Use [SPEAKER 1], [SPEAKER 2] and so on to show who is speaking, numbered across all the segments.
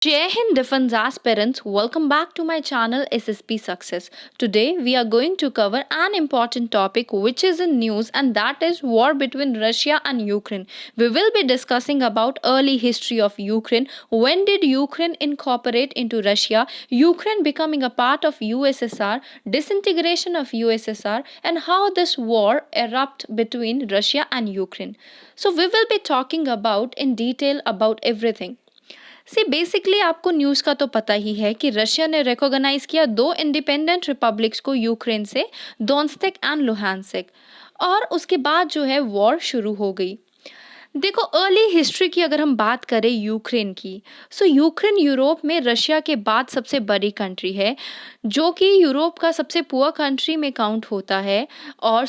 [SPEAKER 1] Jai Hind Defense aspirants, welcome back to my channel SSP Success. Today we are going to cover an important topic which is in news, and that is war between Russia and Ukraine. We will be discussing about early history of Ukraine, when did Ukraine incorporate into Russia, Ukraine becoming a part of USSR, disintegration of USSR, and how this war erupted between Russia and Ukraine. So we will be talking about in detail about everything. See basically आपको news का तो पता ही है कि Russia ने recognise किया दो independent republics को यूक्रेन से, डोनेत्स्क एंड लुहानस्क। और उसके बाद जो है वॉर शुरू हो गई। देखो अर्ली हिस्ट्री की अगर हम बात करें यूक्रेन की, सो यूक्रेन यूरोप में रशिया के बाद सबसे बड़ी कंट्री है, जो कि यूरोप का सबसे पुअर कंट्री में काउंट होता है। और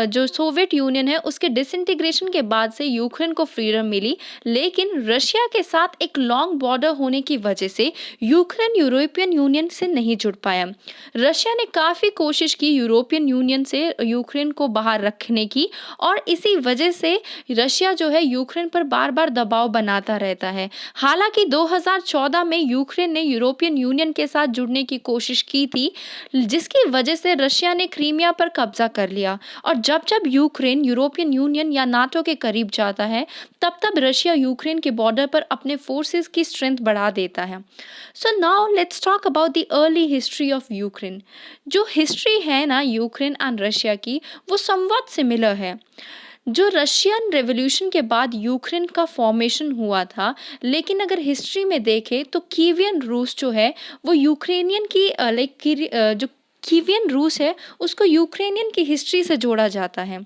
[SPEAKER 1] जो सोवियत यूनियन है उसके डिसइंटीग्रेशन के बाद से यूक्रेन को फ्रीडम मिली, लेकिन रशिया के साथ एक लॉन्ग बॉर्डर होने की वजह से यूक्रेन यूरोपियन यूनियन से नहीं जुड़ पाया। रशिया ने काफ़ी कोशिश की यूरोपियन यूनियन से यूक्रेन को बाहर रखने की, और इसी वजह से रशिया जो है यूक्रेन पर बार बार दबाव बनाता रहता है। हालांकि 2014 में यूक्रेन ने यूरोपियन यूनियन के साथ जुड़ने की कोशिश की थी, जिसकी वजह से रशिया ने क्रीमिया पर कब्जा कर लिया। और जब जब यूक्रेन यूरोपियन यूनियन या नाटो के करीब जाता है, तब तब रशिया यूक्रेन के बॉर्डर पर अपने फोर्सेस की स्ट्रेंथ बढ़ा देता है। So now let's talk about the early history of Ukraine. जो हिस्ट्री है ना यूक्रेन एंड रशिया की, वो समवट सिमिलर है। जो रशियन रेवोल्यूशन के बाद यूक्रेन का फॉर्मेशन हुआ था, लेकिन अगर हिस्ट्री में देखें तो कीवियन रूस जो है वो यूक्रेनियन की जो कीवियन रूस है उसको यूक्रेनियन की हिस्ट्री से जोड़ा जाता है।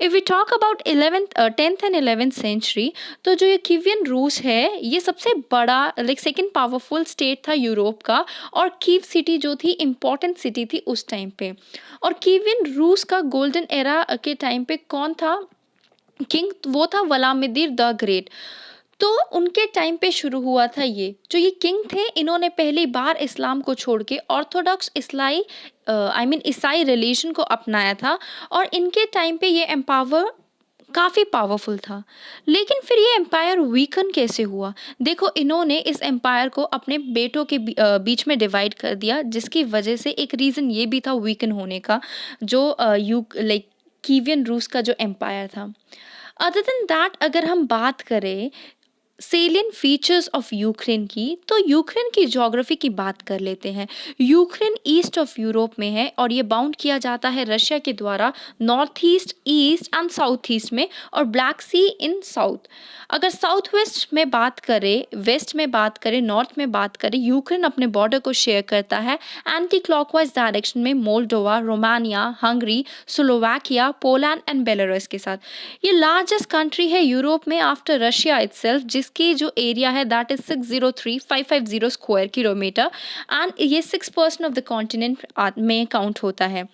[SPEAKER 1] If we talk about 10th and 11th century, तो जो ये कीवियन रूस है ये सबसे बड़ा सेकंड पावरफुल स्टेट था यूरोप का, और कीव सिटी जो थी इम्पॉर्टेंट सिटी थी उस टाइम पे। और कीवियन रूस का गोल्डन एरा के टाइम पे कौन था किंग, वो था व्लादिमीर द ग्रेट। तो उनके टाइम पे शुरू हुआ था ये जो ये किंग थे, इन्होंने पहली बार इस्लाम को छोड़ के ऑर्थोडॉक्स ईसाई रिलीजन को अपनाया था। और इनके टाइम पे ये एम्पावर काफ़ी पावरफुल था। लेकिन फिर ये एम्पायर वीकन कैसे हुआ? देखो इन्होंने इस एम्पायर को अपने बेटों के बीच में डिवाइड कर दिया, जिसकी वजह से एक रीज़न ये भी था वीकन होने का, जो कीवियन रूस का जो एम्पायर था। अदर देन दैट अगर हम बात करें सेलियन फीचर्स ऑफ यूक्रेन की, तो यूक्रेन की ज्योग्राफी की बात कर लेते हैं। यूक्रेन ईस्ट ऑफ यूरोप में है, और ये बाउंड किया जाता है रशिया के द्वारा north east, east and south east में, और ब्लैक सी इन साउथ। अगर साउथ वेस्ट में बात करें, वेस्ट में बात करें, नॉर्थ में बात करें, यूक्रेन अपने बॉर्डर को शेयर करता है एंटी क्लॉकवाइज डायरेक्शन में Moldova, Romania, Hungary, Slovakia, Poland and Belarus के साथ। ये लार्जेस्ट कंट्री है यूरोप में आफ्टर रशिया इटसेल्फ, जिसकी जो एरिया है that is 603,550 square kilometre, and ये 6% ऑफ द कॉन्टिनेंट में काउंट होता है।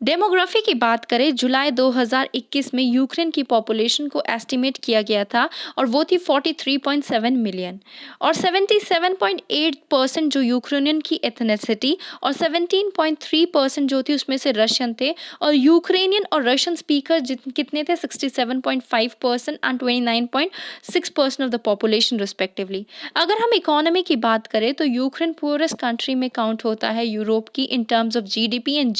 [SPEAKER 1] डेमोग्राफी की बात करें, जुलाई 2021 में यूक्रेन की पॉपुलेशन को एस्टिमेट किया गया था, और वो थी 43.7 मिलियन। और 77.8% जो यूक्रेनियन की एथनिसिटी, और 17.3% जो थी उसमें से रशियन थे। और यूक्रेनियन और रशियन स्पीकर कितने थे? 67.5% and 29.6% of the population respectively. अगर हम इकोनॉमी की बात करें तो यूक्रेन पुअरेस्ट कंट्री में काउंट होता है यूरोप की in terms of GDP and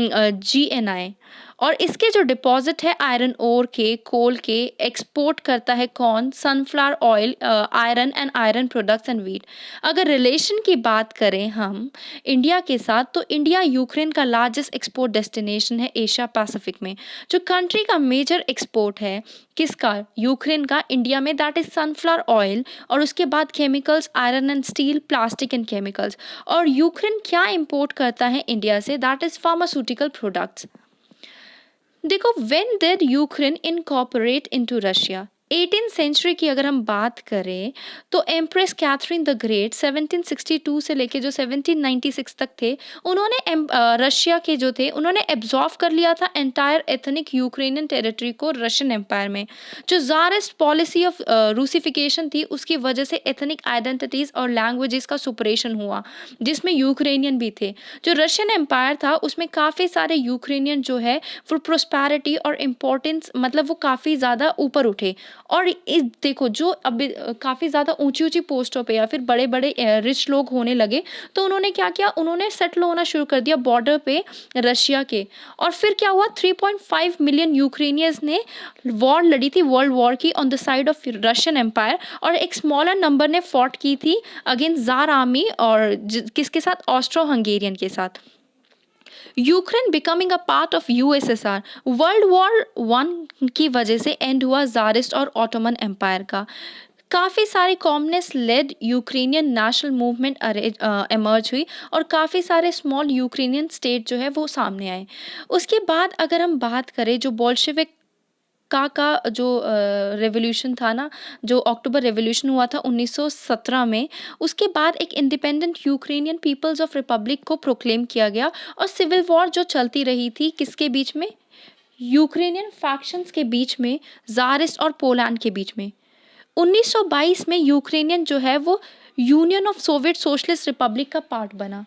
[SPEAKER 1] GNI. और इसके जो डिपॉजिट है आयरन ओर के, कोल के, एक्सपोर्ट करता है corn, sunflower oil, iron and iron products and wheat. अगर रिलेशन की बात करें हम इंडिया के साथ, तो इंडिया यूक्रेन का लार्जेस्ट एक्सपोर्ट डेस्टिनेशन है एशिया पैसिफिक में। जो कंट्री का मेजर एक्सपोर्ट है किसका? यूक्रेन का इंडिया में, दैट इज सनफ्लावर ऑयल, और उसके बाद chemicals, iron and steel, plastic and chemicals. और यूक्रेन क्या इंपोर्ट करता है इंडिया से? That is pharmaceutical products. देखो when did Ukraine incorporate into Russia? 18th century की अगर हम बात करें तो एम्प्रेस कैथरीन द ग्रेट 1762 से लेके जो 1796 तक थे, उन्होंने रशिया के जो थे उन्होंने एब्जॉर्व कर लिया था एंटायर एथनिक यूक्रेनियन टेरिटरी को रशियन एम्पायर में। जो ज़ारिस्ट पॉलिसी ऑफ रूसिफिकेशन थी, उसकी वजह से एथनिक आइडेंटिटीज़ और लैंग्वेजेस का सुपरेशन हुआ, जिसमें यूक्रेनियन भी थे। जो रशियन एम्पायर था उसमें काफ़ी सारे यूक्रेनियन जो है वो प्रोस्पैरिटी और इम्पोर्टेंस, मतलब वो काफ़ी ज़्यादा ऊपर उठे। और देखो जो अभी काफ़ी ज़्यादा ऊंची-ऊंची पोस्टों पे या फिर बड़े-बड़े रिच लोग होने लगे, तो उन्होंने क्या किया, उन्होंने सेटल होना शुरू कर दिया बॉर्डर पे रशिया के। और फिर क्या हुआ, 3.5 मिलियन यूक्रेनियंस ने वॉर लड़ी थी, वर्ल्ड वॉर की, on the side of Russian empire. और एक स्मॉलर नंबर ने फॉट की थी अगेंस्ट जार आर्मी, और किसके साथ, ऑस्ट्रो हंगेरियन के साथ। Ukraine becoming a part of USSR, world war one की वजह से एंड हुआ ज़ारिस्ट और ऑटोमन एम्पायर का। काफ़ी सारे communist led Ukrainian national movement emerge हुई, और काफ़ी सारे स्मॉल यूक्रेनियन स्टेट जो है वो सामने आए। उसके बाद अगर हम बात करें जो बोल्शेविक का जो रेवोल्यूशन था ना, जो अक्टूबर रेवोल्यूशन हुआ था 1917 में, उसके बाद एक independent Ukrainian peoples of republic को प्रोक्लेम किया गया। और सिविल वॉर जो चलती रही थी किसके बीच में, यूक्रेनियन फैक्शंस के बीच में, ज़ारिस्ट और पोलैंड के बीच में। 1922 में यूक्रेनियन जो है वो union of Soviet socialist Republic का पार्ट बना।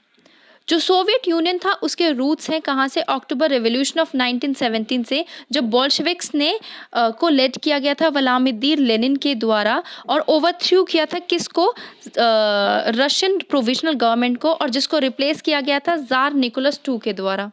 [SPEAKER 1] जो सोवियत यूनियन था उसके रूट्स हैं कहाँ से, अक्टूबर रेवोल्यूशन ऑफ 1917 से, जब बोल्शेविक्स ने को लेड किया गया था व्लादिमीर लेनिन के द्वारा, और ओवरथ्रू किया था किसको, रशियन प्रोविजनल गवर्नमेंट को, और जिसको रिप्लेस किया गया था जार निकोलस टू के द्वारा।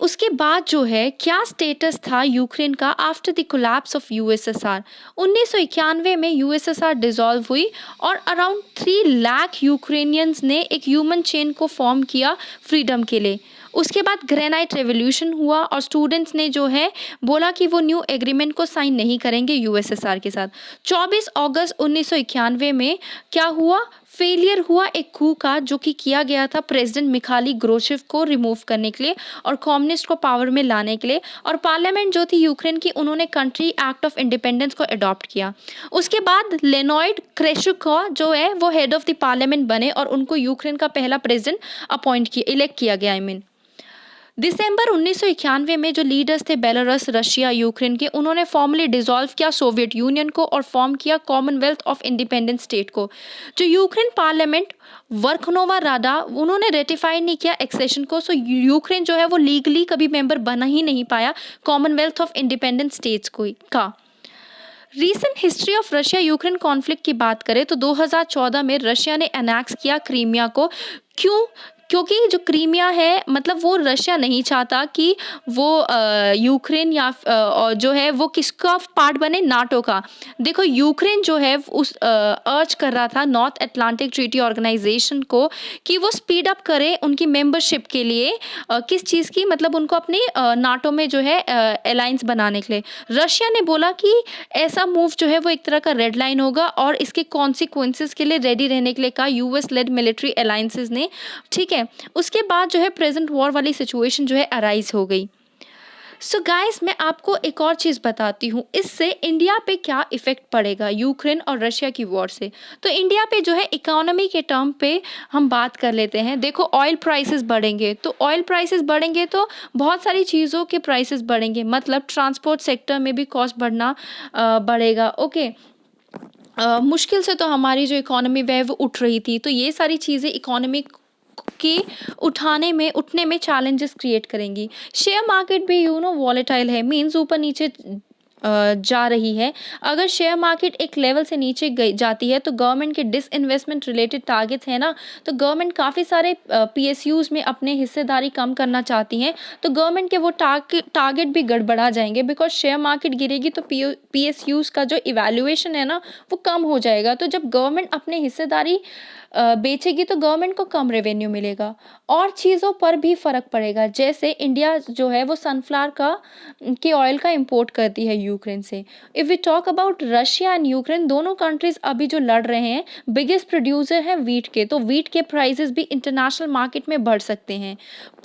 [SPEAKER 1] उसके बाद जो है क्या स्टेटस था यूक्रेन का after the collapse of USSR. 1991 में यूएसएसआर डिसॉल्व हुई, और अराउंड 3 लाख यूक्रेनियंस ने एक ह्यूमन चेन को फॉर्म किया फ्रीडम के लिए। उसके बाद ग्रेनाइट रेवोल्यूशन हुआ, और स्टूडेंट्स ने जो है बोला कि वो न्यू एग्रीमेंट को साइन नहीं करेंगे यूएसएसआर के साथ। 24 अगस्त 1991 में क्या हुआ, फेलियर हुआ एक कू का, जो कि किया गया था प्रेसिडेंट मिखाइल गोर्बाचेव को रिमूव करने के लिए और कम्युनिस्ट को पावर में लाने के लिए। और पार्लियामेंट जो थी यूक्रेन की, उन्होंने कंट्री एक्ट ऑफ इंडिपेंडेंस को अडॉप्ट किया। उसके बाद लेनॉइड क्रेशुको जो है वो हेड ऑफ द पार्लियामेंट बने, और उनको यूक्रेन का पहला प्रेसिडेंट अपॉइंट किया, इलेक्ट किया गया। दिसंबर 1991 में जो लीडर्स थे बेलारूस, रशिया, यूक्रेन के, उन्होंने फॉर्मली डिसॉल्व किया सोवियत यूनियन को और फॉर्म किया कॉमनवेल्थ ऑफ इंडिपेंडेंट स्टेट को। जो यूक्रेन पार्लियामेंट वर्खनोवा राडा, उन्होंने रेटिफाई नहीं किया एक्सेशन को, सो यूक्रेन जो है वो लीगली कभी मेंबर बना ही नहीं पाया कॉमनवेल्थ ऑफ इंडिपेंडेंट स्टेट्स का। Recent history of Russia Ukraine conflict की बात करें तो 2014 में रशिया ने अनेक्स किया क्रीमिया को। क्यों? क्योंकि जो क्रीमिया है, मतलब वो रशिया नहीं चाहता कि वो यूक्रेन या जो है वो किसका पार्ट बने, नाटो का। देखो यूक्रेन जो है उस अर्ज कर रहा था नॉर्थ अटलांटिक ट्रीटी ऑर्गेनाइजेशन को कि वो स्पीड अप करे उनकी मेंबरशिप के लिए, किस चीज़ की, मतलब उनको अपनी नाटो में जो है अलायंस बनाने के लिए। रशिया ने बोला कि ऐसा मूव जो है वो एक तरह का रेड लाइन होगा, और इसके कॉन्सिक्वेंसेस के लिए रेडी रहने के लिए कहा यूएस लेड मिलिट्री अलायंसेस ने। ठीक है, उसके बाद जो है प्रेजेंट वॉर वाली सिचुएशन जो है अराइज हो गई। सो गाइस, मैं आपको एक और चीज़ बताती हूँ, इससे इंडिया पे क्या इफेक्ट पड़ेगा यूक्रेन और रशिया की वॉर से। तो इंडिया पे जो है इकोनॉमी के टर्म पे हम बात कर लेते हैं। देखो ऑयल प्राइसेस बढ़ेंगे, तो ऑयल प्राइसेस बढ़ेंगे तो बहुत सारी चीज़ों के प्राइसेस बढ़ेंगे, मतलब ट्रांसपोर्ट सेक्टर में भी कॉस्ट बढ़ना बढ़ेगा। ओके, मुश्किल से तो हमारी जो इकोनॉमी वह वो उठ रही थी, तो ये सारी चीज़ें इकोनॉमी के उठने में चैलेंजेस क्रिएट करेंगी। शेयर मार्केट भी वॉलेटाइल है, मीन्स ऊपर नीचे जा रही है। अगर शेयर मार्केट एक लेवल से नीचे जाती है तो गवर्नमेंट के डिसइन्वेस्टमेंट रिलेटेड टारगेट्स है ना, तो गवर्नमेंट काफ़ी सारे पीएसयूज में अपने हिस्सेदारी कम करना चाहती हैं, तो गवर्नमेंट के वो टारगेट भी गड़बड़ा जाएंगे। बिकॉज शेयर मार्केट गिरेगी तो पीएसयूज का जो इवैल्यूएशन है ना वो कम हो जाएगा। तो जब गवर्नमेंट अपने हिस्सेदारी बेचेगी तो गवर्नमेंट को कम रेवेन्यू मिलेगा, और चीज़ों पर भी फ़र्क पड़ेगा। जैसे इंडिया जो है वो सनफ्लावर के ऑयल का इंपोर्ट करती है यूक्रेन से। If we talk about Russia and Ukraine, दोनों कंट्रीज अभी जो लड़ रहे हैं, बिगेस्ट प्रोड्यूसर हैं वीट के, तो वीट के प्राइसेस भी इंटरनेशनल मार्केट में बढ़ सकते हैं।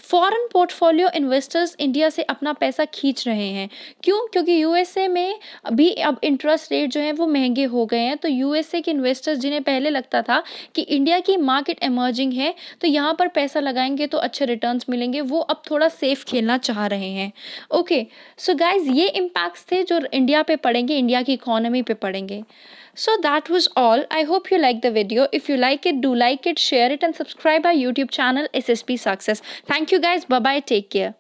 [SPEAKER 1] फॉरेन पोर्टफोलियो इन्वेस्टर्स इंडिया से अपना पैसा खींच रहे हैं। क्यों? क्योंकि यूएसए में अभी अब इंटरेस्ट रेट जो है वो महंगे हो गए हैं, तो यूएसए के इन्वेस्टर्स जिन्हें पहले लगता था कि इंडिया की मार्केट एमर्जिंग है तो यहाँ पर पैसा लगाएंगे तो अच्छे रिटर्न्स मिलेंगे, वो अब थोड़ा सेफ खेलना चाह रहे हैं। ओके, सो गाइज, ये इम्पैक्ट्स थे जो इंडिया पे पड़ेंगे, इंडिया की इकोनॉमी पे पड़ेंगे। So that was all. I hope you like the video. If you like it, do like it, share it, and subscribe our YouTube channel SSP Success. Thank you guys. Bye bye. Take care.